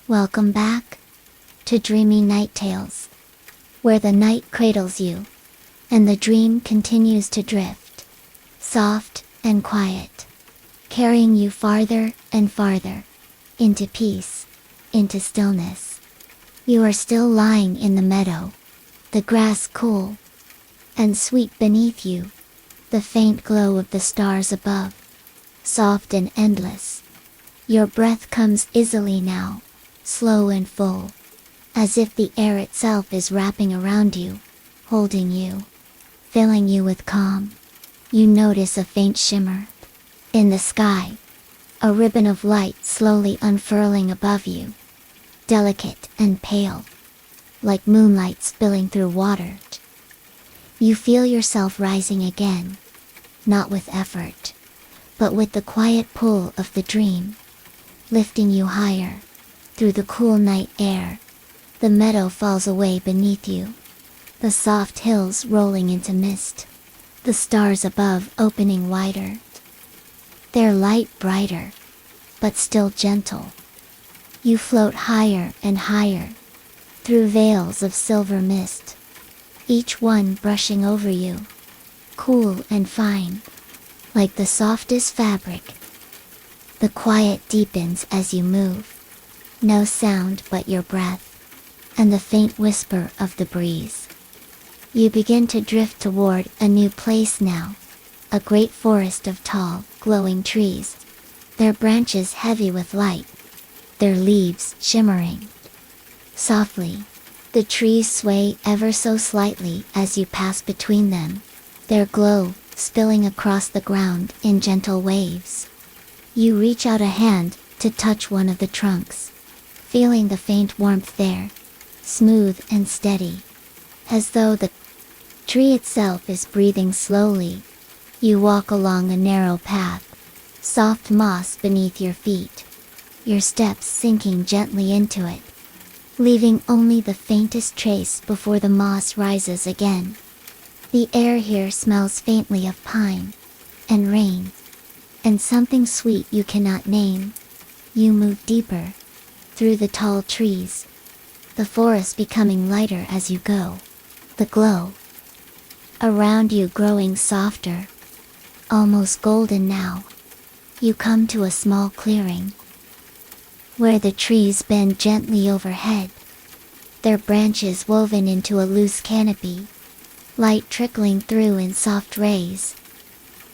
Welcome back to Dreamy Night Tales, where the night cradles you, and the dream continues to drift, soft and quiet, carrying you farther and farther, into peace, into stillness. You are still lying in the meadow, the grass cool and sweet beneath you, the faint glow of the stars above, soft and endless. Your breath comes easily now, slow and full, as if the air itself is wrapping around you, holding you, filling you with calm. You notice a faint shimmer in the sky, a ribbon of light slowly unfurling above you, delicate and pale, like moonlight spilling through water. You feel yourself rising again, not with effort, but with the quiet pull of the dream, lifting you higher, through the cool night air. The meadow falls away beneath you, the soft hills rolling into mist, the stars above opening wider, their light brighter, but still gentle. You float higher and higher, through veils of silver mist, each one brushing over you, cool and fine, like the softest fabric. The quiet deepens as you move, no sound but your breath, and the faint whisper of the breeze. You begin to drift toward a new place now, a great forest of tall, glowing trees, their branches heavy with light, their leaves shimmering. Softly, the trees sway ever so slightly as you pass between them, their glow spilling across the ground in gentle waves. You reach out a hand to touch one of the trunks, feeling the faint warmth there, smooth and steady, as though the tree itself is breathing slowly. You walk along a narrow path, soft moss beneath your feet, your steps sinking gently into it, leaving only the faintest trace before the moss rises again. The air here smells faintly of pine and rain, and something sweet you cannot name. You move deeper, through the tall trees, the forest becoming lighter as you go, the glow around you growing softer, almost golden now. You come to a small clearing, where the trees bend gently overhead, their branches woven into a loose canopy, light trickling through in soft rays.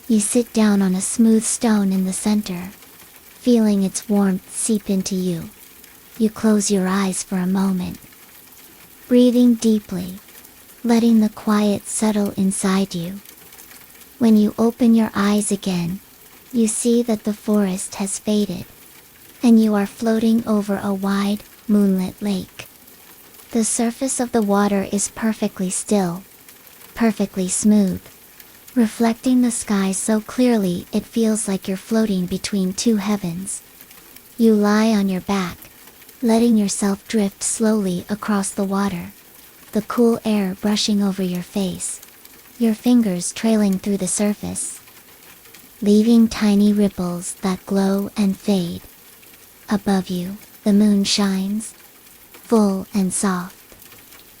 You sit down on a smooth stone in the center, feeling its warmth seep into you. You close your eyes for a moment, breathing deeply, letting the quiet settle inside you. When you open your eyes again, you see that the forest has faded, and you are floating over a wide, moonlit lake. The surface of the water is perfectly still, perfectly smooth, reflecting the sky so clearly it feels like you're floating between two heavens. You lie on your back, letting yourself drift slowly across the water, the cool air brushing over your face, your fingers trailing through the surface, leaving tiny ripples that glow and fade. Above you, the moon shines, full and soft,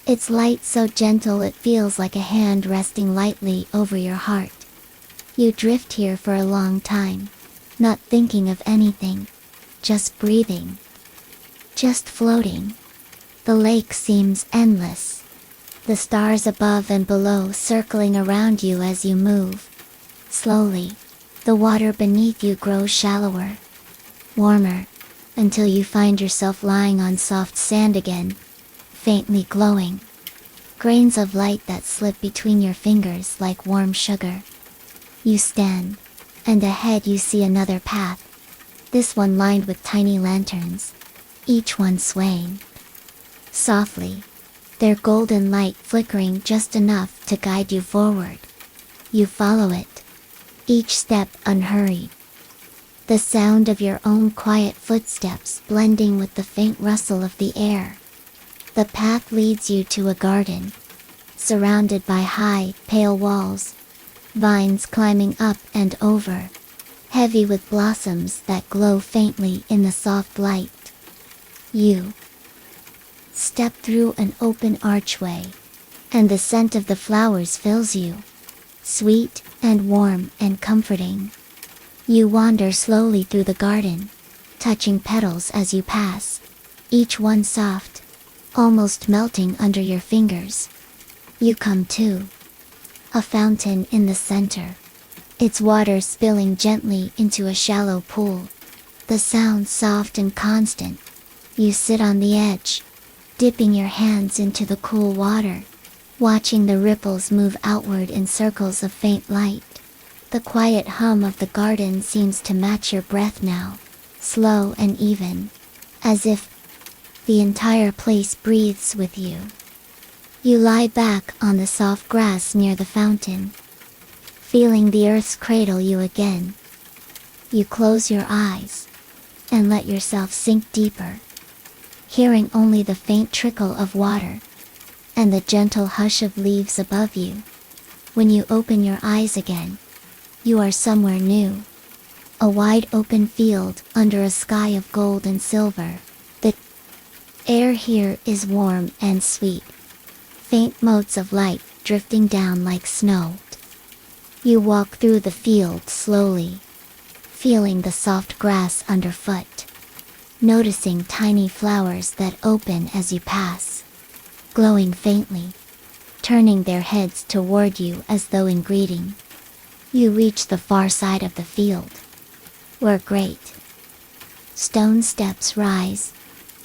its light so gentle it feels like a hand resting lightly over your heart. You drift here for a long time, not thinking of anything, just breathing, just floating. The lake seems endless, the stars above and below circling around you as you move. Slowly, the water beneath you grows shallower, warmer, until you find yourself lying on soft sand again, faintly glowing. Grains of light that slip between your fingers like warm sugar. You stand, and ahead you see another path, this one lined with tiny lanterns, each one swaying softly, their golden light flickering just enough to guide you forward. You follow it, each step unhurried, the sound of your own quiet footsteps blending with the faint rustle of the air. The path leads you to a garden, surrounded by high, pale walls, vines climbing up and over, heavy with blossoms that glow faintly in the soft light. You step through an open archway, and the scent of the flowers fills you, sweet and warm and comforting. You wander slowly through the garden, touching petals as you pass, each one soft, almost melting under your fingers. You come to a fountain in the center, its water spilling gently into a shallow pool, the sound soft and constant. You sit on the edge, dipping your hands into the cool water, watching the ripples move outward in circles of faint light. The quiet hum of the garden seems to match your breath now, slow and even, as if the entire place breathes with you. You lie back on the soft grass near the fountain, feeling the earth's cradle you again. You close your eyes and let yourself sink deeper, hearing only the faint trickle of water and the gentle hush of leaves above you. When you open your eyes again, you are somewhere new. A wide open field under a sky of gold and silver. The air here is warm and sweet, faint motes of light drifting down like snow. You walk through the field slowly, feeling the soft grass underfoot, noticing tiny flowers that open as you pass, glowing faintly, turning their heads toward you as though in greeting. You reach the far side of the field, where great stone steps rise,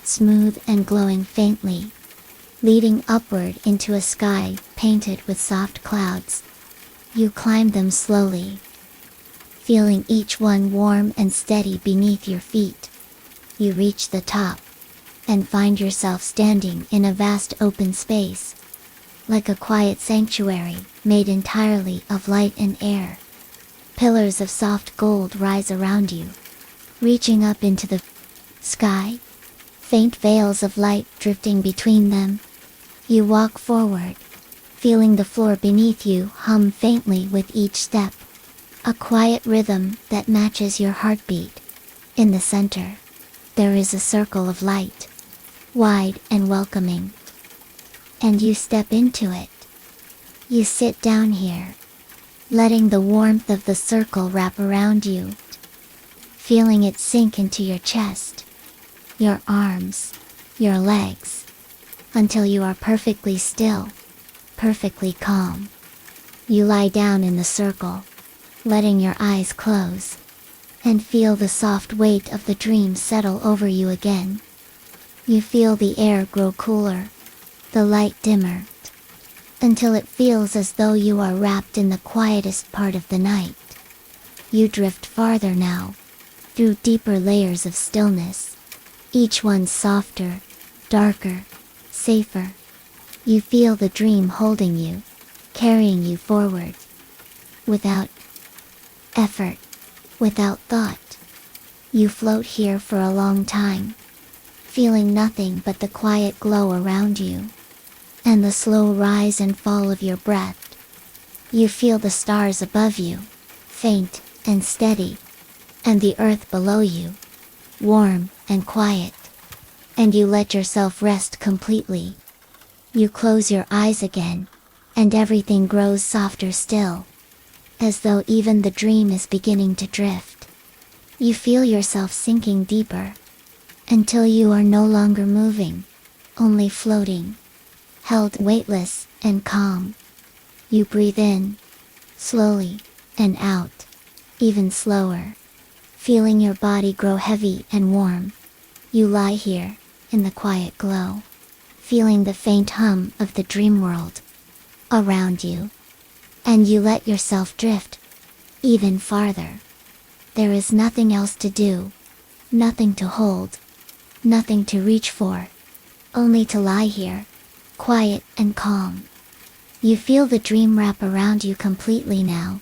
smooth and glowing faintly, leading upward into a sky painted with soft clouds. You climb them slowly, feeling each one warm and steady beneath your feet. You reach the top, and find yourself standing in a vast open space, like a quiet sanctuary made entirely of light and air. Pillars of soft gold rise around you, reaching up into the sky, faint veils of light drifting between them. You walk forward, feeling the floor beneath you hum faintly with each step, a quiet rhythm that matches your heartbeat. In the center, there is a circle of light, wide and welcoming, and you step into it. You sit down here, letting the warmth of the circle wrap around you, feeling it sink into your chest, your arms, your legs, until you are perfectly still, perfectly calm. You lie down in the circle, letting your eyes close, and feel the soft weight of the dream settle over you again. You feel the air grow cooler, the light dimmer, until it feels as though you are wrapped in the quietest part of the night. You drift farther now, through deeper layers of stillness, each one softer, darker, safer. You feel the dream holding you, carrying you forward, without effort, without thought. You float here for a long time, feeling nothing but the quiet glow around you, and the slow rise and fall of your breath. You feel the stars above you, faint and steady, and the earth below you, warm and quiet, and you let yourself rest completely. You close your eyes again, and everything grows softer still, as though even the dream is beginning to drift. You feel yourself sinking deeper, until you are no longer moving, only floating, held weightless and calm. You breathe in, slowly, and out, even slower, feeling your body grow heavy and warm. You lie here, in the quiet glow, feeling the faint hum of the dream world around you, and you let yourself drift even farther. There is nothing else to do, nothing to hold, nothing to reach for, only to lie here, quiet and calm. You feel the dream wrap around you completely now,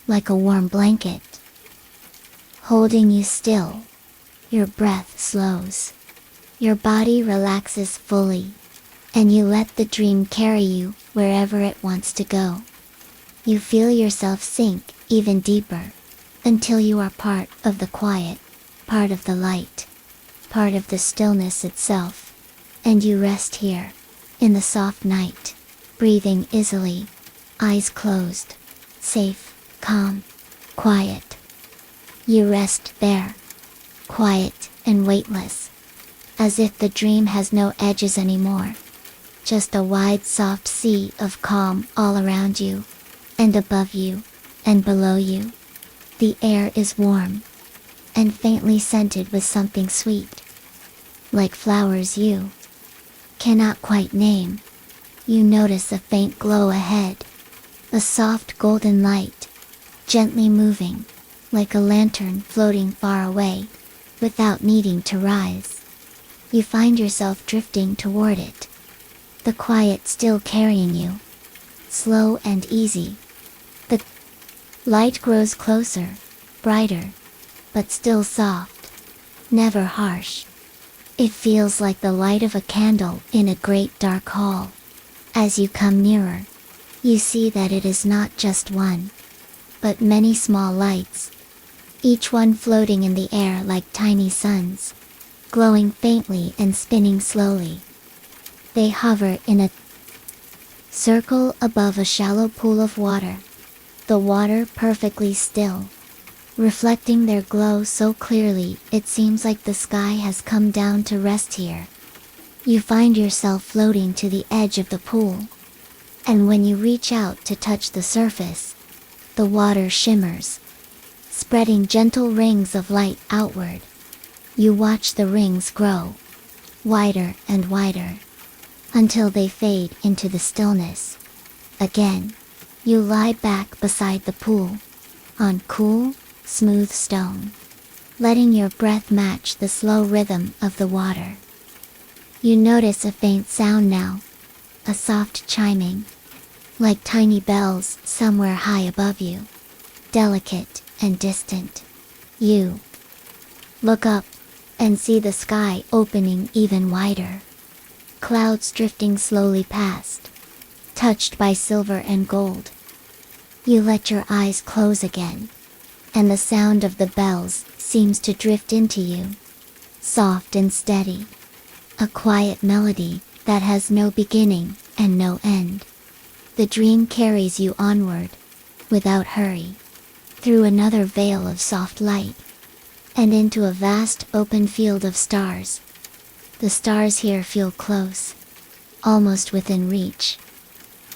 like a warm blanket, holding you still. Your breath slows, your body relaxes fully, and you let the dream carry you wherever it wants to go. You feel yourself sink even deeper, until you are part of the quiet, part of the light, part of the stillness itself, and you rest here, in the soft night, breathing easily, eyes closed, safe, calm, quiet. You rest there, quiet and weightless, as if the dream has no edges anymore, just a wide soft sea of calm all around you, and above you, and below you. The air is warm, and faintly scented with something sweet, like flowers you cannot quite name. You notice a faint glow ahead, a soft golden light, gently moving, like a lantern floating far away, without needing to rise. You find yourself drifting toward it, the quiet still carrying you, slow and easy. The light grows closer, brighter, but still soft, never harsh. It feels like the light of a candle in a great dark hall. As you come nearer, you see that it is not just one, but many small lights, each one floating in the air like tiny suns, glowing faintly and spinning slowly. They hover in a circle above a shallow pool of water, the water perfectly still, reflecting their glow so clearly it seems like the sky has come down to rest here. You find yourself floating to the edge of the pool, and when you reach out to touch the surface, the water shimmers, spreading gentle rings of light outward. You watch the rings grow, wider and wider, until they fade into the stillness. Again, you lie back beside the pool, on cool, smooth stone, letting your breath match the slow rhythm of the water. You notice a faint sound now, a soft chiming, like tiny bells somewhere high above you, delicate and distant. You look up and see the sky opening even wider, clouds drifting slowly past, touched by silver and gold. You let your eyes close again, and the sound of the bells seems to drift into you, soft and steady, a quiet melody that has no beginning and no end. The dream carries you onward, without hurry, through another veil of soft light, and into a vast open field of stars. The stars here feel close, almost within reach,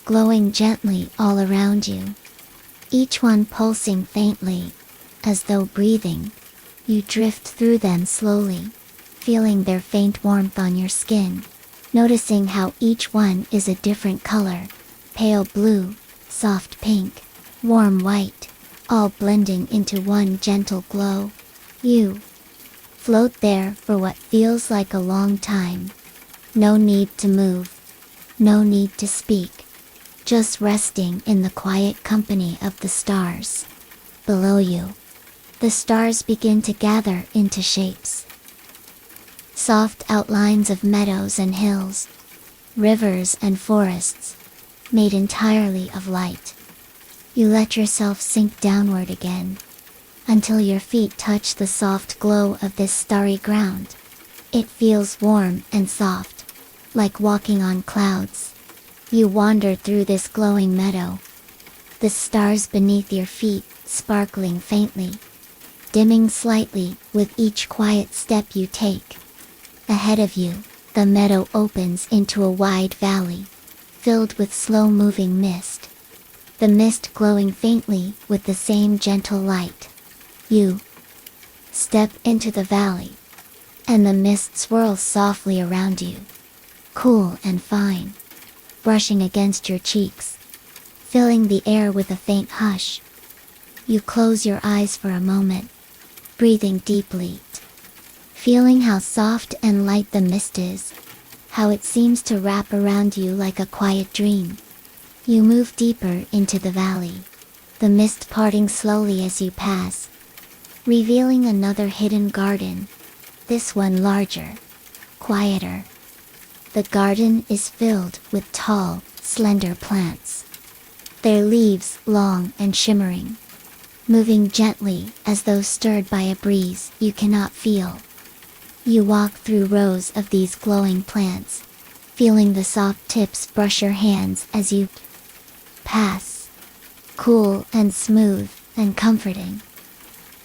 glowing gently all around you, each one pulsing faintly, as though breathing. You drift through them slowly, feeling their faint warmth on your skin, noticing how each one is a different color, pale blue, soft pink, warm white, all blending into one gentle glow. You float there for what feels like a long time. No need to move, no need to speak, just resting in the quiet company of the stars. Below you, the stars begin to gather into shapes. Soft outlines of meadows and hills, rivers and forests, made entirely of light. You let yourself sink downward again, until your feet touch the soft glow of this starry ground. It feels warm and soft, like walking on clouds. You wander through this glowing meadow, the stars beneath your feet sparkling faintly, dimming slightly with each quiet step you take. Ahead of you, the meadow opens into a wide valley, filled with slow-moving mist, the mist glowing faintly with the same gentle light. You step into the valley, and the mist swirls softly around you, cool and fine, brushing against your cheeks, filling the air with a faint hush. You close your eyes for a moment, breathing deeply, feeling how soft and light the mist is, how it seems to wrap around you like a quiet dream. You move deeper into the valley, the mist parting slowly as you pass, revealing another hidden garden, this one larger, quieter. The garden is filled with tall, slender plants, their leaves long and shimmering, moving gently as though stirred by a breeze you cannot feel. You walk through rows of these glowing plants, feeling the soft tips brush your hands as you pass. Cool and smooth and comforting.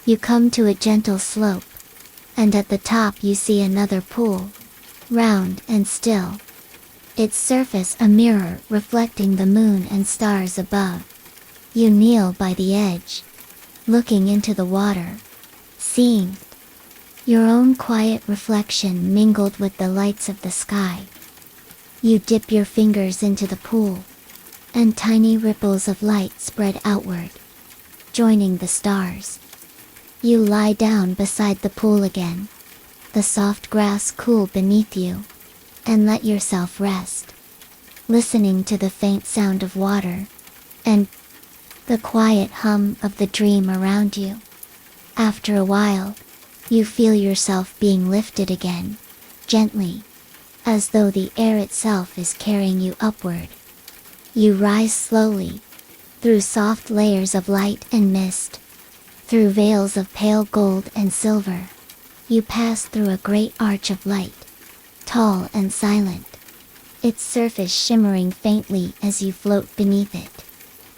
You come to a gentle slope, and at the top you see another pool, round and still. Its surface a mirror reflecting the moon and stars above. You kneel by the edge, looking into the water, seeing your own quiet reflection mingled with the lights of the sky. You dip your fingers into the pool, and tiny ripples of light spread outward, joining the stars. You lie down beside the pool again, the soft grass cool beneath you, and let yourself rest, listening to the faint sound of water, and the quiet hum of the dream around you. After a while, you feel yourself being lifted again, gently, as though the air itself is carrying you upward. You rise slowly, through soft layers of light and mist, through veils of pale gold and silver. You pass through a great arch of light, tall and silent, its surface shimmering faintly as you float beneath it.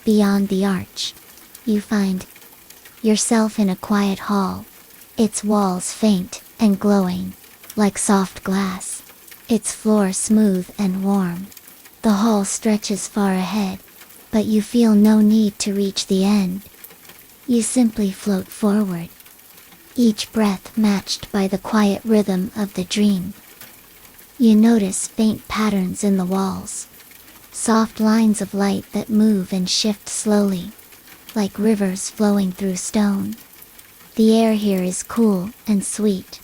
Beyond the arch, you find yourself in a quiet hall, its walls faint and glowing, like soft glass, its floor smooth and warm. The hall stretches far ahead, but you feel no need to reach the end. You simply float forward, each breath matched by the quiet rhythm of the dream. You notice faint patterns in the walls, soft lines of light that move and shift slowly, like rivers flowing through stone. The air here is cool and sweet,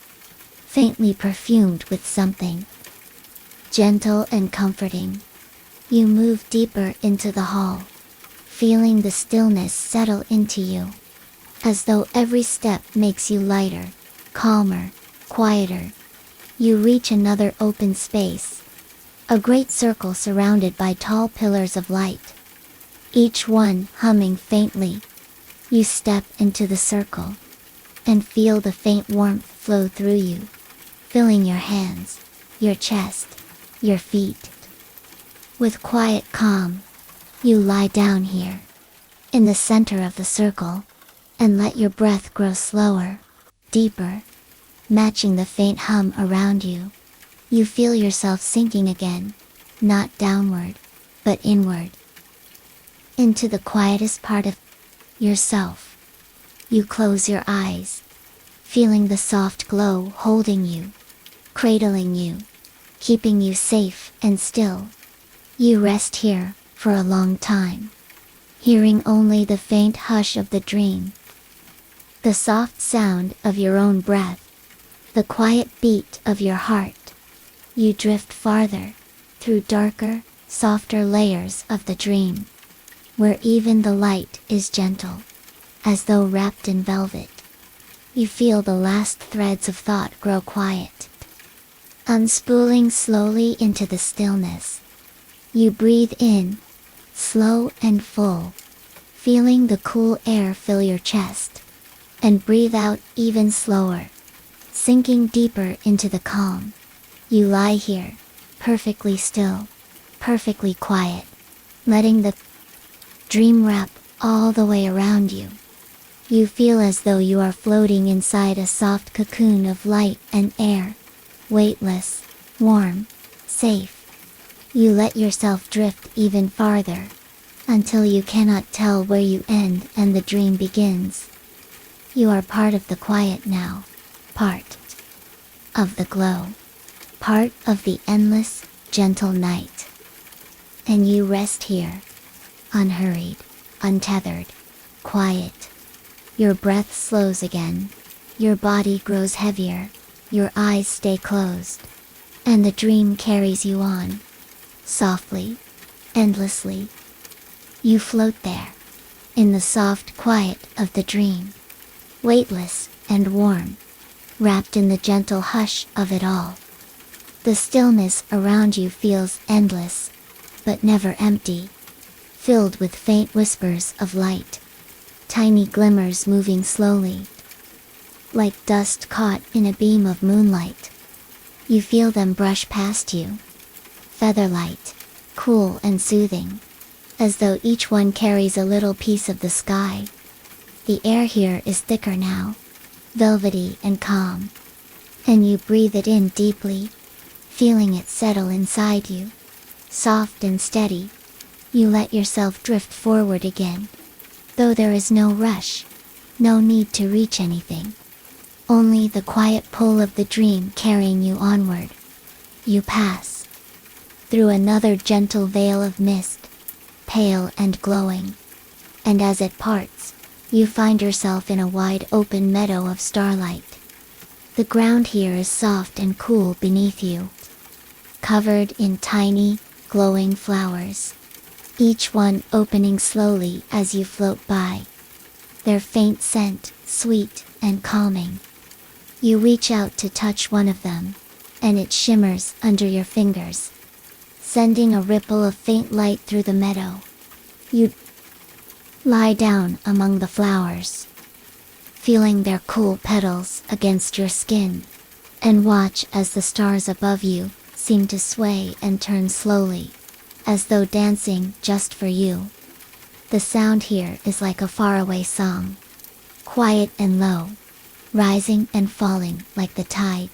faintly perfumed with something gentle and comforting. You move deeper into the hall, feeling the stillness settle into you, as though every step makes you lighter, calmer, quieter. You reach another open space, a great circle surrounded by tall pillars of light, each one humming faintly. You step into the circle, and feel the faint warmth flow through you, filling your hands, your chest, your feet. With quiet calm, you lie down here, in the center of the circle, and let your breath grow slower, deeper, matching the faint hum around you. You feel yourself sinking again, not downward, but inward, into the quietest part of yourself. You close your eyes, feeling the soft glow holding you, cradling you, keeping you safe and still. You rest here for a long time, hearing only the faint hush of the dream, the soft sound of your own breath, the quiet beat of your heart. You drift farther, through darker, softer layers of the dream, where even the light is gentle, as though wrapped in velvet. You feel the last threads of thought grow quiet, unspooling slowly into the stillness. You breathe in, slow and full, feeling the cool air fill your chest, and breathe out even slower, sinking deeper into the calm. You lie here, perfectly still, perfectly quiet, letting the dream wrap all the way around you. You feel as though you are floating inside a soft cocoon of light and air, weightless, warm, safe. You let yourself drift even farther, until you cannot tell where you end and the dream begins. You are part of the quiet now, part of the glow, part of the endless, gentle night. And you rest here, unhurried, untethered, quiet. Your breath slows again, your body grows heavier, your eyes stay closed, and the dream carries you on, softly, endlessly. You float there, in the soft quiet of the dream, weightless and warm, wrapped in the gentle hush of it all. The stillness around you feels endless, but never empty, filled with faint whispers of light, tiny glimmers moving slowly, like dust caught in a beam of moonlight. You feel them brush past you. Featherlight, cool and soothing, as though each one carries a little piece of the sky. The air here is thicker now, velvety and calm, and you breathe it in deeply, feeling it settle inside you. Soft and steady, you let yourself drift forward again, though there is no rush, no need to reach anything. Only the quiet pull of the dream carrying you onward. You pass through another gentle veil of mist, pale and glowing, and as it parts, you find yourself in a wide open meadow of starlight. The ground here is soft and cool beneath you, covered in tiny, glowing flowers, each one opening slowly as you float by, their faint scent sweet and calming. You reach out to touch one of them, and it shimmers under your fingers, sending a ripple of faint light through the meadow. You lie down among the flowers, feeling their cool petals against your skin, and watch as the stars above you seem to sway and turn slowly, as though dancing just for you. The sound here is like a faraway song, quiet and low, rising and falling like the tide,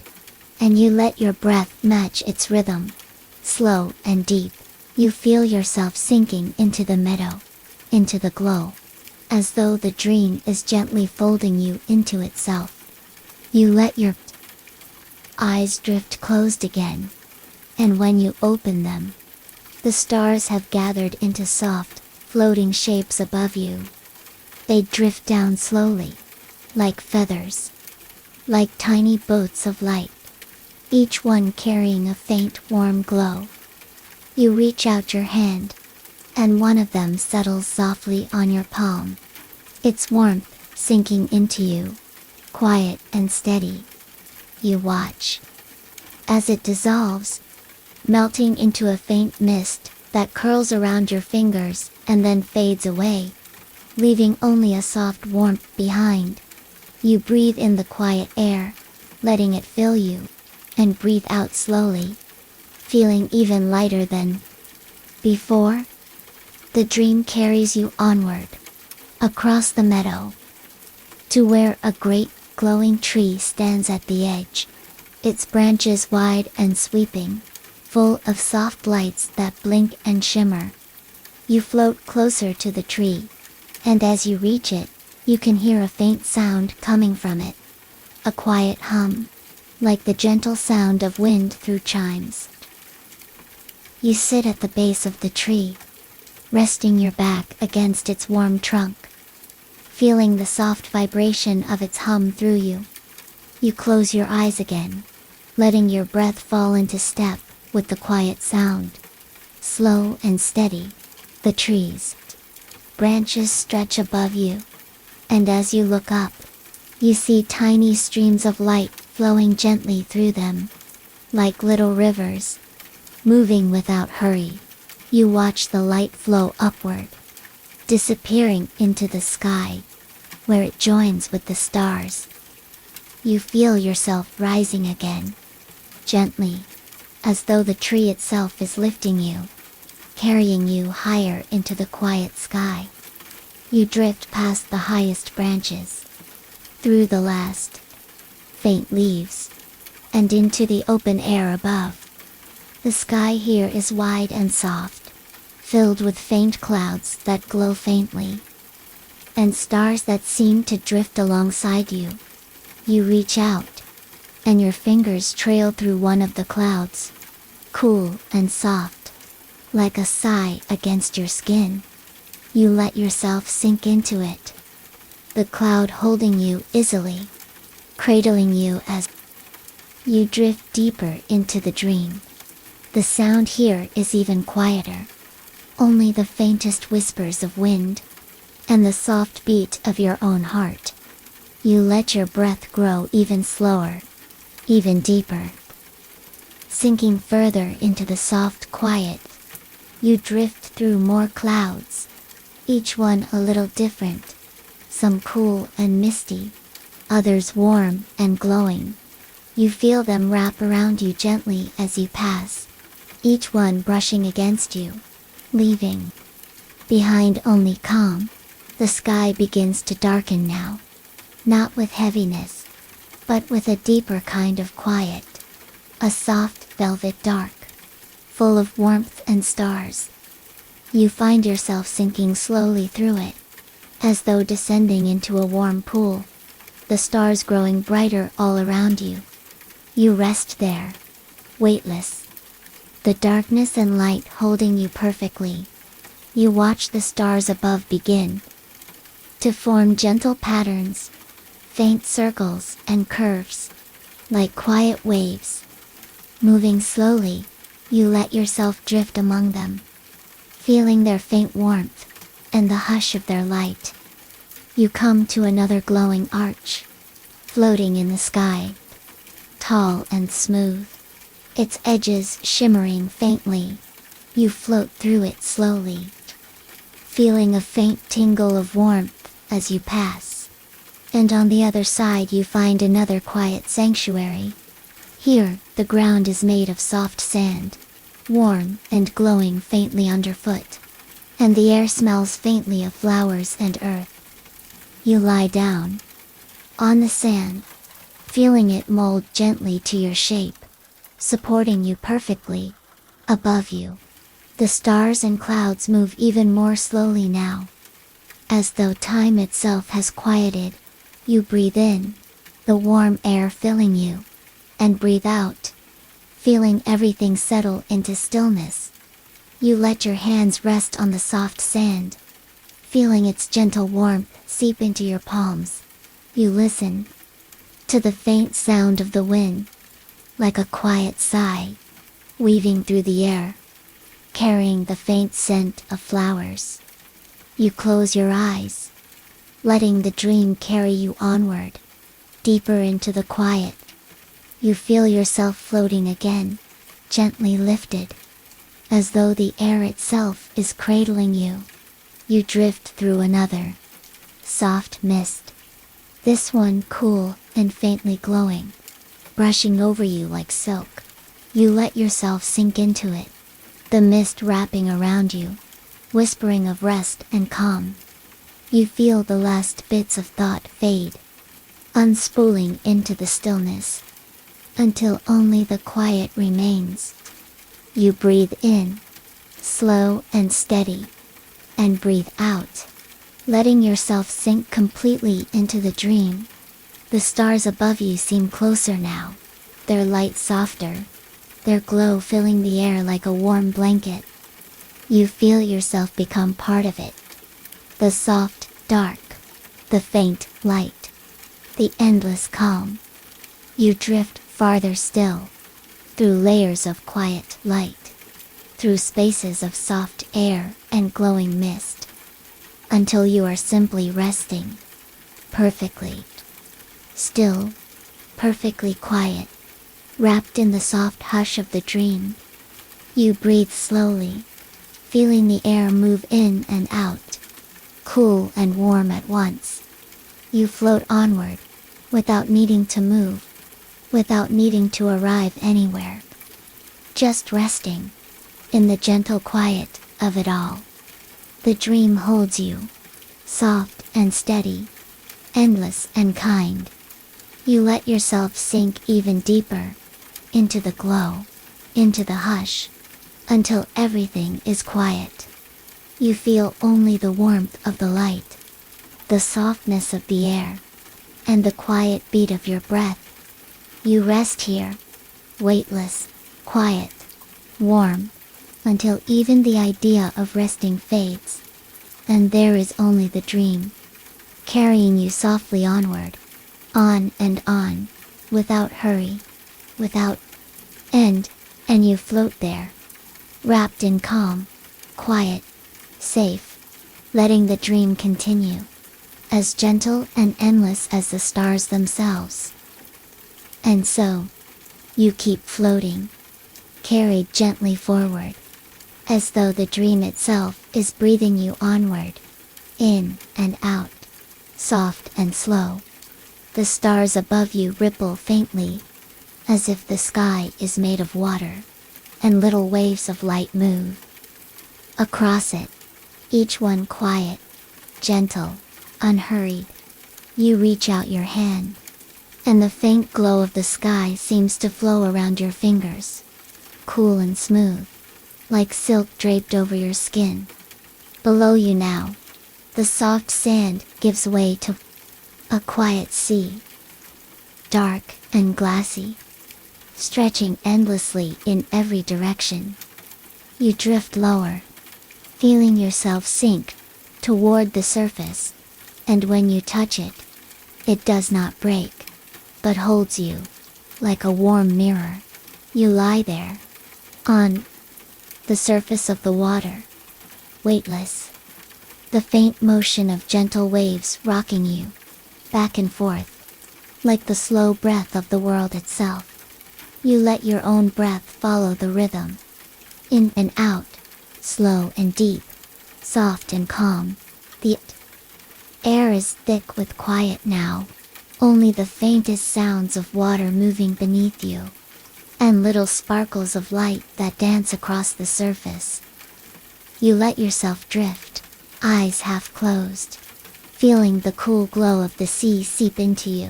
and you let your breath match its rhythm. Slow and deep, you feel yourself sinking into the meadow, into the glow, as though the dream is gently folding you into itself. You let your eyes drift closed again, and when you open them, the stars have gathered into soft, floating shapes above you. They drift down slowly, like feathers, like tiny boats of light, each one carrying a faint warm glow. You reach out your hand, and one of them settles softly on your palm, its warmth sinking into you, quiet and steady. You watch as it dissolves, melting into a faint mist that curls around your fingers and then fades away, leaving only a soft warmth behind. You breathe in the quiet air, letting it fill you, and breathe out slowly, feeling even lighter than before. The dream carries you onward, across the meadow, to where a great, glowing tree stands at the edge, its branches wide and sweeping, full of soft lights that blink and shimmer. You float closer to the tree, and as you reach it, you can hear a faint sound coming from it. A quiet hum, like the gentle sound of wind through chimes. You sit at the base of the tree, resting your back against its warm trunk, feeling the soft vibration of its hum through you. You close your eyes again, letting your breath fall into step with the quiet sound. Slow and steady, the trees' branches stretch above you, and as you look up, you see tiny streams of light flowing gently through them, like little rivers, moving without hurry. You watch the light flow upward, disappearing into the sky, where it joins with the stars. You feel yourself rising again, gently, as though the tree itself is lifting you, carrying you higher into the quiet sky. You drift past the highest branches, through the last faint leaves, and into the open air above. The sky here is wide and soft, filled with faint clouds that glow faintly, and stars that seem to drift alongside you. You reach out, and your fingers trail through one of the clouds, cool and soft, like a sigh against your skin. You let yourself sink into it, the cloud holding you easily, cradling you as you drift deeper into the dream. The sound here is even quieter, only the faintest whispers of wind, and the soft beat of your own heart. You let your breath grow even slower, even deeper. Sinking further into the soft quiet, you drift through more clouds, each one a little different, some cool and misty, others warm and glowing. You feel them wrap around you gently as you pass, each one brushing against you, leaving behind only calm. The sky begins to darken now, not with heaviness, but with a deeper kind of quiet, a soft velvet dark, full of warmth and stars. You find yourself sinking slowly through it, as though descending into a warm pool, the stars growing brighter all around you. You rest there, weightless, the darkness and light holding you perfectly. You watch the stars above begin to form gentle patterns, faint circles and curves, like quiet waves. Moving slowly, you let yourself drift among them, feeling their faint warmth and the hush of their light. You come to another glowing arch, floating in the sky, tall and smooth, its edges shimmering faintly. You float through it slowly, feeling a faint tingle of warmth as you pass. And on the other side you find another quiet sanctuary. Here, the ground is made of soft sand, warm and glowing faintly underfoot, and the air smells faintly of flowers and earth. You lie down on the sand, feeling it mold gently to your shape, supporting you perfectly. Above you, the stars and clouds move even more slowly now, as though time itself has quieted. You breathe in, the warm air filling you, and breathe out, feeling everything settle into stillness. You let your hands rest on the soft sand, feeling its gentle warmth seep into your palms. You listen to the faint sound of the wind, like a quiet sigh, weaving through the air, carrying the faint scent of flowers. You close your eyes, letting the dream carry you onward, deeper into the quiet. You feel yourself floating again, gently lifted, as though the air itself is cradling you. You drift through another soft mist, this one cool and faintly glowing, brushing over you like silk. You let yourself sink into it, the mist wrapping around you, whispering of rest and calm. You feel the last bits of thought fade, unspooling into the stillness, until only the quiet remains. You breathe in, slow and steady, and breathe out, letting yourself sink completely into the dream. The stars above you seem closer now, their light softer, their glow filling the air like a warm blanket. You feel yourself become part of it. The soft, dark, the faint light, the endless calm. You drift farther still, through layers of quiet light, through spaces of soft air and glowing mist, until you are simply resting, perfectly still, perfectly quiet, wrapped in the soft hush of the dream. You breathe slowly, feeling the air move in and out, cool and warm at once. You float onward, without needing to move, without needing to arrive anywhere. Just resting, in the gentle quiet of it all. The dream holds you, soft and steady, endless and kind. You let yourself sink even deeper, into the glow, into the hush, until everything is quiet. You feel only the warmth of the light, the softness of the air, and the quiet beat of your breath. You rest here, weightless, quiet, warm, until even the idea of resting fades, and there is only the dream, carrying you softly onward, on and on, without hurry, without end, and you float there, wrapped in calm, quiet, safe, letting the dream continue, as gentle and endless as the stars themselves. And so, you keep floating, carried gently forward, as though the dream itself is breathing you onward, in and out, soft and slow, The stars above you ripple faintly, as if the sky is made of water, and little waves of light move across it, each one quiet, gentle, unhurried. You reach out your hand, and the faint glow of the sky seems to flow around your fingers, cool and smooth, like silk draped over your skin. Below you now, the soft sand gives way to a quiet sea, dark and glassy, stretching endlessly in every direction. You drift lower, feeling yourself sink toward the surface, and when you touch it, it does not break, but holds you like a warm mirror. You lie there, on the surface of the water, weightless, the faint motion of gentle waves rocking you back and forth, like the slow breath of the world itself. You let your own breath follow the rhythm, in and out, slow and deep, soft and calm. The air is thick with quiet now, only the faintest sounds of water moving beneath you, and little sparkles of light that dance across the surface. You let yourself drift, eyes half closed, feeling the cool glow of the sea seep into you,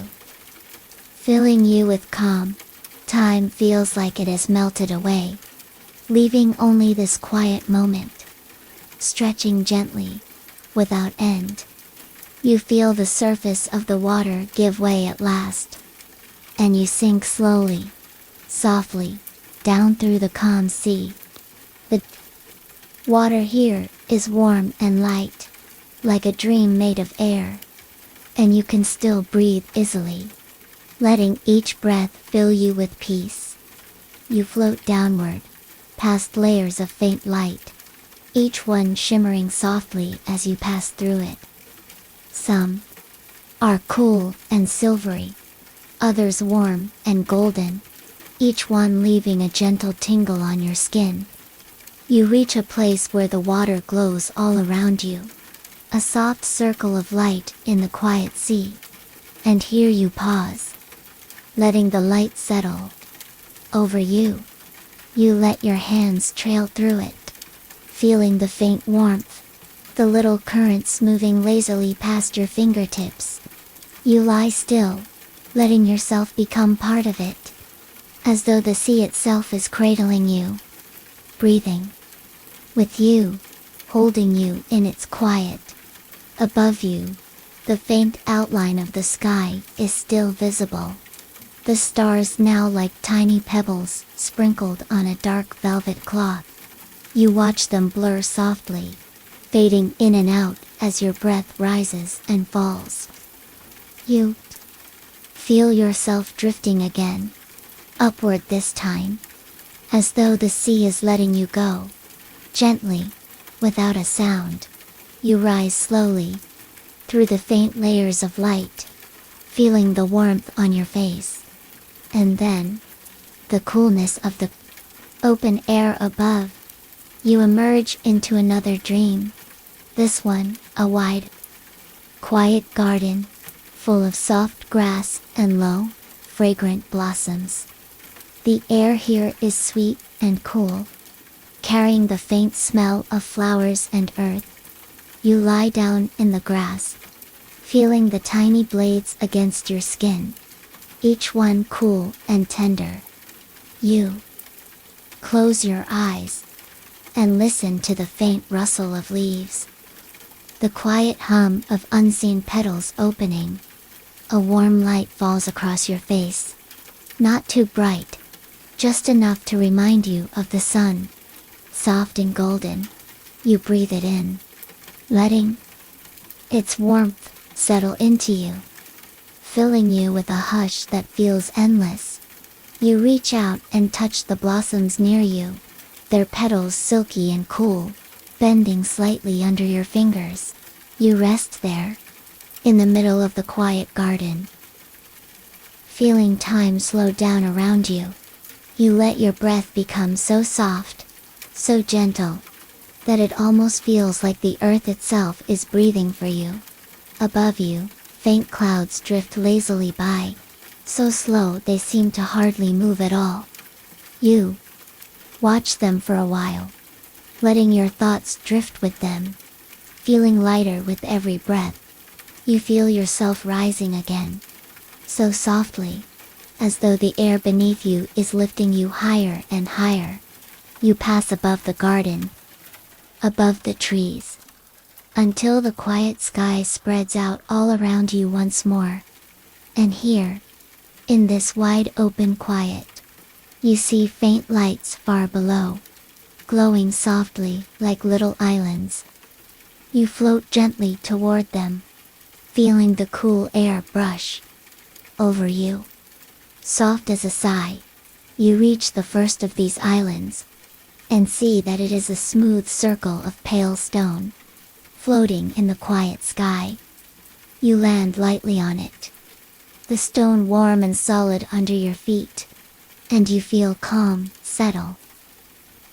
filling you with calm. Time feels like it has melted away, leaving only this quiet moment, stretching gently, without end. You feel the surface of the water give way at last, and you sink slowly, softly, down through the calm sea. The water here is warm and light, like a dream made of air, and you can still breathe easily, letting each breath fill you with peace. You float downward, past layers of faint light, each one shimmering softly as you pass through it. Some are cool and silvery, others warm and golden, each one leaving a gentle tingle on your skin. You reach a place where the water glows all around you, a soft circle of light in the quiet sea. And here you pause, letting the light settle over you. You let your hands trail through it, feeling the faint warmth, the little currents moving lazily past your fingertips. You lie still, letting yourself become part of it, as though the sea itself is cradling you, breathing with you, holding you in its quiet. Above you, the faint outline of the sky is still visible, the stars now like tiny pebbles sprinkled on a dark velvet cloth. You watch them blur softly, fading in and out as your breath rises and falls. You feel yourself drifting again, upward this time, as though the sea is letting you go. Gently, without a sound, you rise slowly, through the faint layers of light, feeling the warmth on your face. And then, the coolness of the open air above. You emerge into another dream, this one a wide, quiet garden, full of soft grass and low, fragrant blossoms. The air here is sweet and cool, carrying the faint smell of flowers and earth. You lie down in the grass, feeling the tiny blades against your skin, each one cool and tender. You close your eyes and listen to the faint rustle of leaves, the quiet hum of unseen petals opening. A warm light falls across your face, not too bright, just enough to remind you of the sun, soft and golden. You breathe it in, letting its warmth settle into you, filling you with a hush that feels endless. You reach out and touch the blossoms near you, their petals silky and cool, bending slightly under your fingers. You rest there, in the middle of the quiet garden, feeling time slow down around you. You let your breath become so soft, so gentle, that it almost feels like the earth itself is breathing for you. Above you, faint clouds drift lazily by, so slow they seem to hardly move at all. You watch them for a while, letting your thoughts drift with them, feeling lighter with every breath. You feel yourself rising again, so softly, as though the air beneath you is lifting you higher and higher. You pass above the garden, above the trees, until the quiet sky spreads out all around you once more. And here, in this wide open quiet, you see faint lights far below, glowing softly like little islands. You float gently toward them, feeling the cool air brush over you. Soft as a sigh, you reach the first of these islands, and see that it is a smooth circle of pale stone, floating in the quiet sky. You land lightly on it, the stone warm and solid under your feet, and you feel calm settle.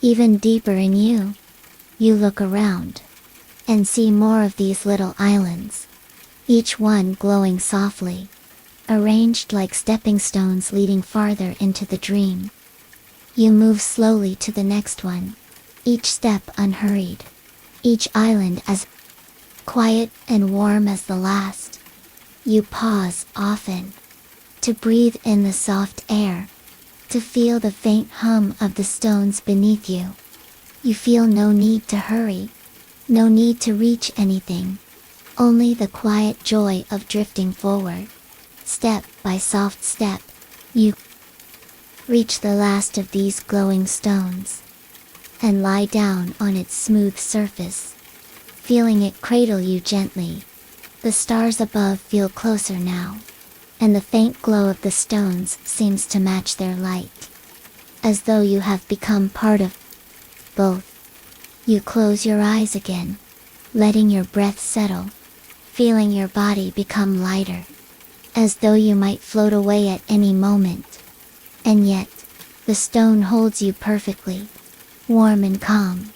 Even deeper in you, you look around, and see more of these little islands, each one glowing softly, arranged like stepping stones leading farther into the dream. You move slowly to the next one, each step unhurried, each island as quiet and warm as the last. You pause often, to breathe in the soft air, to feel the faint hum of the stones beneath you. You feel no need to hurry, no need to reach anything, only the quiet joy of drifting forward. Step by soft step, you reach the last of these glowing stones, and lie down on its smooth surface, feeling it cradle you gently. The stars above feel closer now, and the faint glow of the stones seems to match their light, as though you have become part of both. You close your eyes again, letting your breath settle, feeling your body become lighter, as though you might float away at any moment. And yet, the stone holds you perfectly, warm and calm,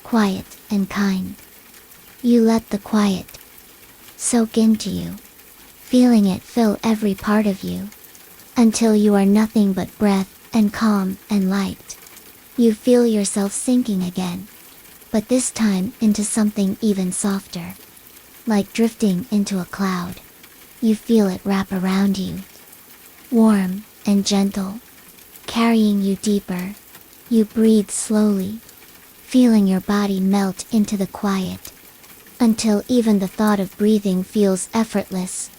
quiet and kind. You let the quiet soak into you, feeling it fill every part of you, until you are nothing but breath and calm and light. You feel yourself sinking again, but this time into something even softer, like drifting into a cloud. You feel it wrap around you, warm and gentle, carrying you deeper. You breathe slowly, feeling your body melt into the quiet, until even the thought of breathing feels effortless,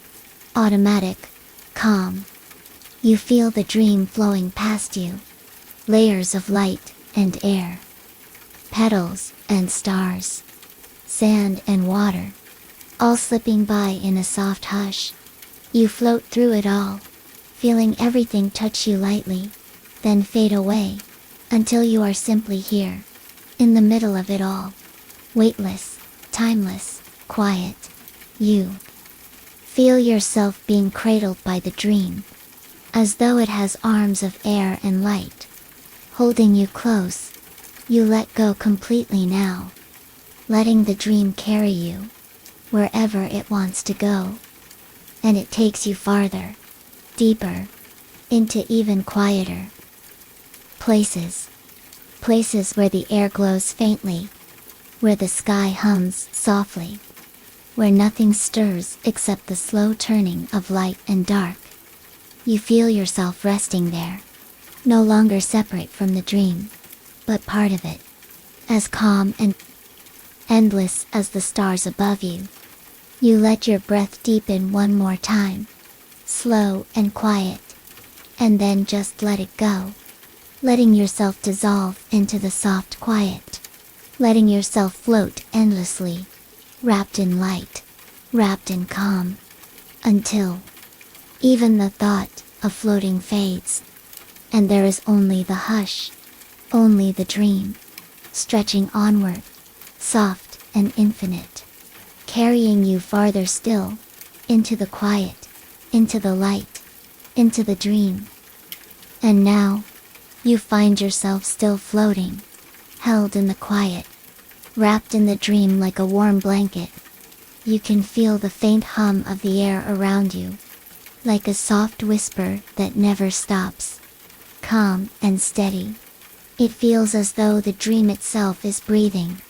automatic, calm. You feel the dream flowing past you, layers of light and air, petals and stars, sand and water, all slipping by in a soft hush. You float through it all, feeling everything touch you lightly, then fade away, until you are simply here, in the middle of it all, weightless, timeless, quiet. You feel yourself being cradled by the dream, as though it has arms of air and light, holding you close. You let go completely now, letting the dream carry you wherever it wants to go. And it takes you farther, deeper, into even quieter places. Places where the air glows faintly, where the sky hums softly, where nothing stirs except the slow turning of light and dark. You feel yourself resting there, no longer separate from the dream, but part of it, as calm and endless as the stars above you. You let your breath deepen one more time, slow and quiet, and then just let it go, letting yourself dissolve into the soft quiet, letting yourself float endlessly, wrapped in light, wrapped in calm, until even the thought of floating fades, and there is only the hush, only the dream, stretching onward, soft and infinite, carrying you farther still, into the quiet, into the light, into the dream. And now, you find yourself still floating, held in the quiet, wrapped in the dream like a warm blanket. You can feel the faint hum of the air around you, like a soft whisper that never stops. Calm and steady. It feels as though the dream itself is breathing,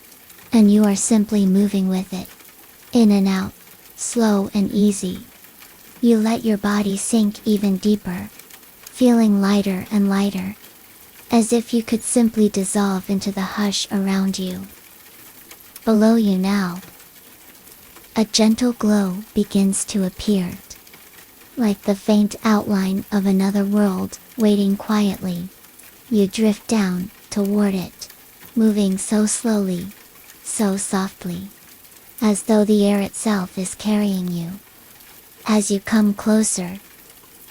and you are simply moving with it. In and out, slow and easy. You let your body sink even deeper, feeling lighter and lighter, as if you could simply dissolve into the hush around you. Below you now, a gentle glow begins to appear, like the faint outline of another world waiting quietly. You drift down toward it, moving so slowly, so softly, as though the air itself is carrying you. As you come closer,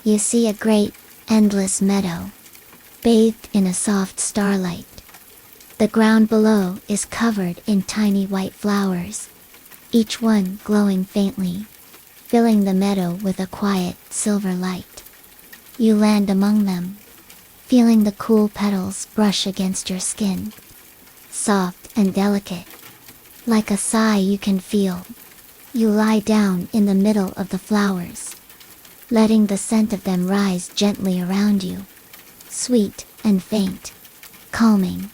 you see a great, endless meadow, bathed in a soft starlight. The ground below is covered in tiny white flowers, each one glowing faintly, filling the meadow with a quiet, silver light. You land among them, feeling the cool petals brush against your skin, soft and delicate, like a sigh you can feel. You lie down in the middle of the flowers, letting the scent of them rise gently around you, sweet and faint, calming.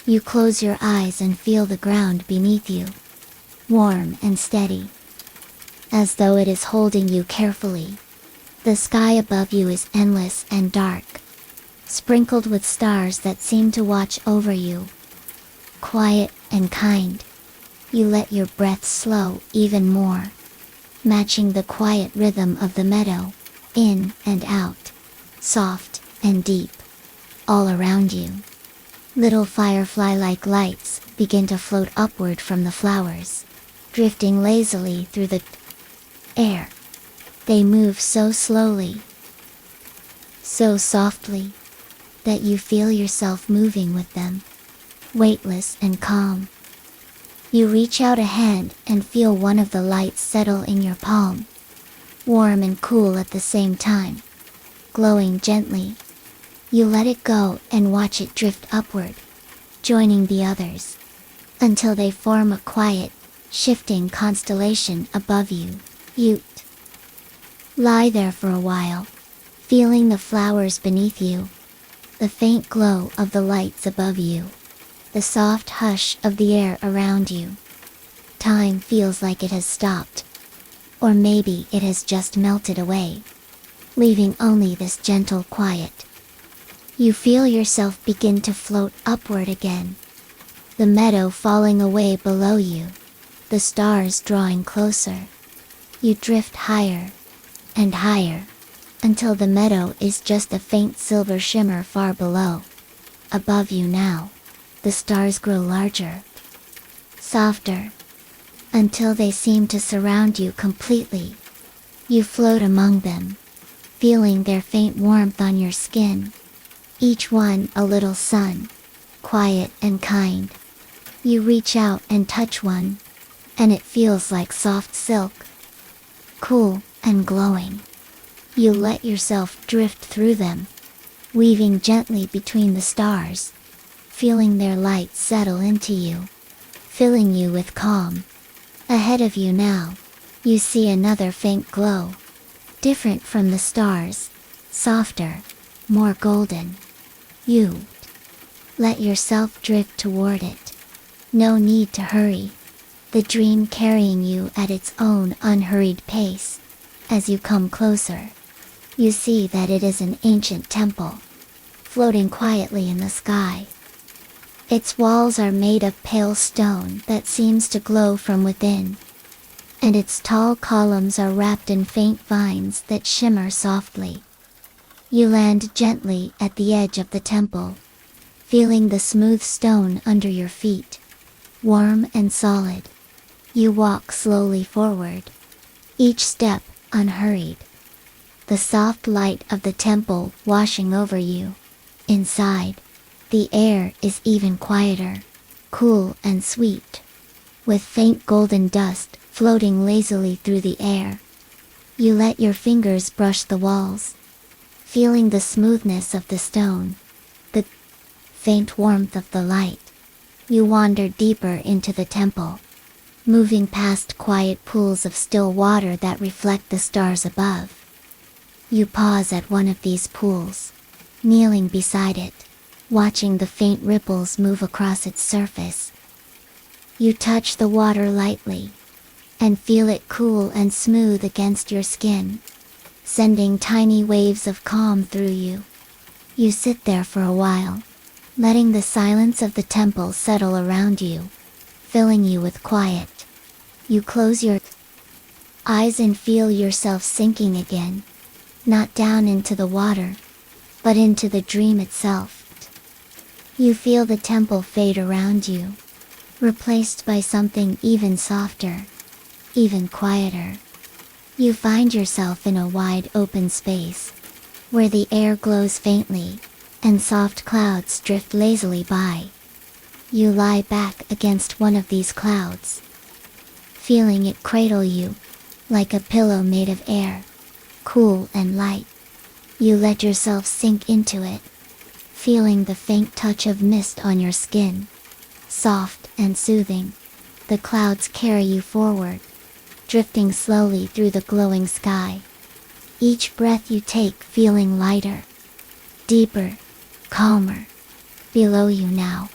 You close your eyes and feel the ground beneath you, warm and steady, as though it is holding you carefully. The sky above you is endless and dark, sprinkled with stars that seem to watch over you. Quiet and kind. You let your breath slow even more, matching the quiet rhythm of the meadow, in and out, soft and deep, all around you. Little firefly-like lights begin to float upward from the flowers, drifting lazily through the air. They move so slowly, so softly, that you feel yourself moving with them, weightless and calm. You reach out a hand and feel one of the lights settle in your palm, warm and cool at the same time, glowing gently. You let it go and watch it drift upward, joining the others, until they form a quiet, shifting constellation above you. You lie there for a while, feeling the flowers beneath you, the faint glow of the lights above you, the soft hush of the air around you. Time feels like it has stopped, or maybe it has just melted away, leaving only this gentle quiet. You feel yourself begin to float upward again, the meadow falling away below you, the stars drawing closer. You drift higher and higher, until the meadow is just a faint silver shimmer far below. Above you now, the stars grow larger, softer, until they seem to surround you completely. You float among them, feeling their faint warmth on your skin, each one a little sun, quiet and kind. You reach out and touch one, and it feels like soft silk, cool and glowing. You let yourself drift through them, weaving gently between the stars, feeling their light settle into you, filling you with calm. Ahead of you now, you see another faint glow, different from the stars, softer, more golden. You let yourself drift toward it. No need to hurry, the dream carrying you at its own unhurried pace. As you come closer, you see that it is an ancient temple, floating quietly in the sky. Its walls are made of pale stone that seems to glow from within, and its tall columns are wrapped in faint vines that shimmer softly. You land gently at the edge of the temple, feeling the smooth stone under your feet, warm and solid. You walk slowly forward, each step unhurried, the soft light of the temple washing over you. Inside, the air is even quieter, cool and sweet, with faint golden dust floating lazily through the air. You let your fingers brush the walls, feeling the smoothness of the stone, the faint warmth of the light. You wander deeper into the temple, moving past quiet pools of still water that reflect the stars above. You pause at one of these pools, kneeling beside it, watching the faint ripples move across its surface. You touch the water lightly, and feel it cool and smooth against your skin, sending tiny waves of calm through you. You sit there for a while, letting the silence of the temple settle around you, filling you with quiet. You close your eyes and feel yourself sinking again, not down into the water, but into the dream itself. You feel the temple fade around you, replaced by something even softer, even quieter. You find yourself in a wide open space, where the air glows faintly, and soft clouds drift lazily by. You lie back against one of these clouds, feeling it cradle you, like a pillow made of air, cool and light. You let yourself sink into it, feeling the faint touch of mist on your skin. Soft and soothing, the clouds carry you forward, drifting slowly through the glowing sky. Each breath you take feeling lighter, deeper, calmer. Below you now,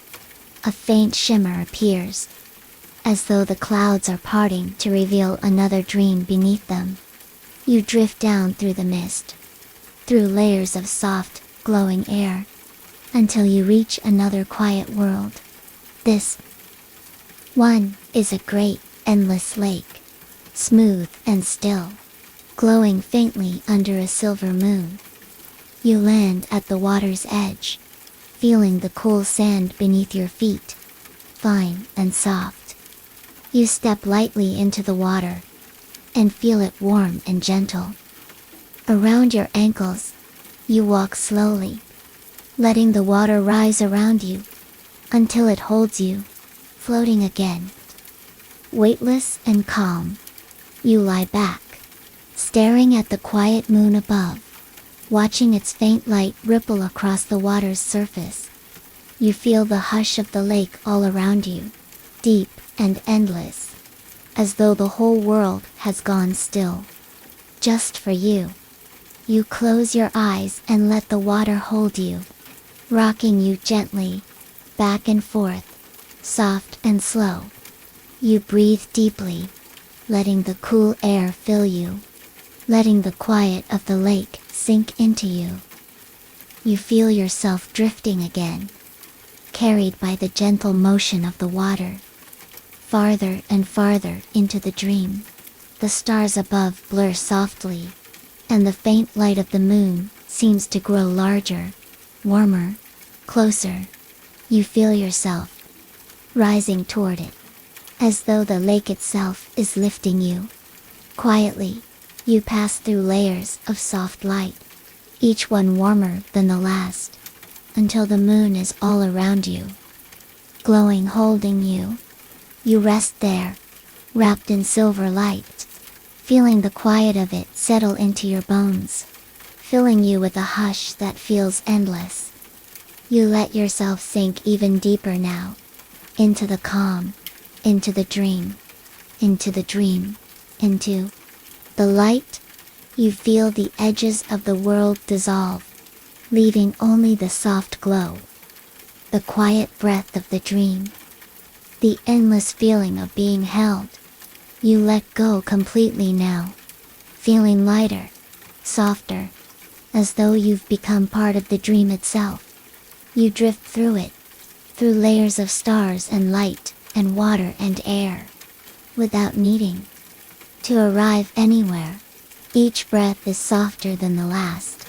a faint shimmer appears, as though the clouds are parting to reveal another dream beneath them. You drift down through the mist, through layers of soft, glowing air, until you reach another quiet world. This one is a great, endless lake, smooth and still, glowing faintly under a silver moon. You land at the water's edge, feeling the cool sand beneath your feet, fine and soft. You step lightly into the water, and feel it warm and gentle. Around your ankles, you walk slowly, letting the water rise around you, until it holds you, floating again. Weightless and calm, you lie back, staring at the quiet moon above, watching its faint light ripple across the water's surface. You feel the hush of the lake all around you, deep and endless, as though the whole world has gone still, just for you. You close your eyes and let the water hold you, rocking you gently, back and forth, soft and slow. You breathe deeply, letting the cool air fill you, letting the quiet of the lake sink into you. You feel yourself drifting again, carried by the gentle motion of the water, farther and farther into the dream. The stars above blur softly, and the faint light of the moon seems to grow larger, warmer, closer. You feel yourself rising toward it, as though the lake itself is lifting you. Quietly, you pass through layers of soft light, each one warmer than the last, until the moon is all around you, glowing, holding you. You rest there, wrapped in silver light, feeling the quiet of it settle into your bones, filling you with a hush that feels endless. You let yourself sink even deeper now, into the calm, into the dream, into the dream, into the light. You feel the edges of the world dissolve, leaving only the soft glow, the quiet breath of the dream, the endless feeling of being held. You let go completely now, feeling lighter, softer, as though you've become part of the dream itself. You drift through it, through layers of stars and light and water and air, without needing to arrive anywhere. Each breath is softer than the last,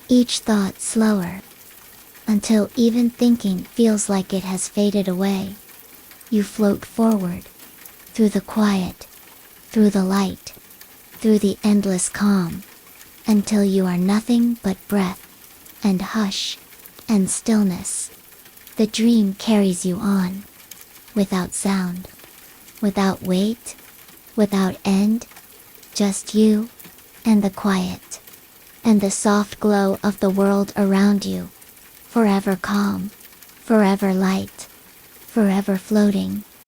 each thought slower, until even thinking feels like it has faded away. You float forward, through the quiet, through the light, through the endless calm, until you are nothing but breath, and hush, and stillness. The dream carries you on, without sound, without weight, without end, just you, and the quiet, and the soft glow of the world around you, forever calm, forever light, forever floating.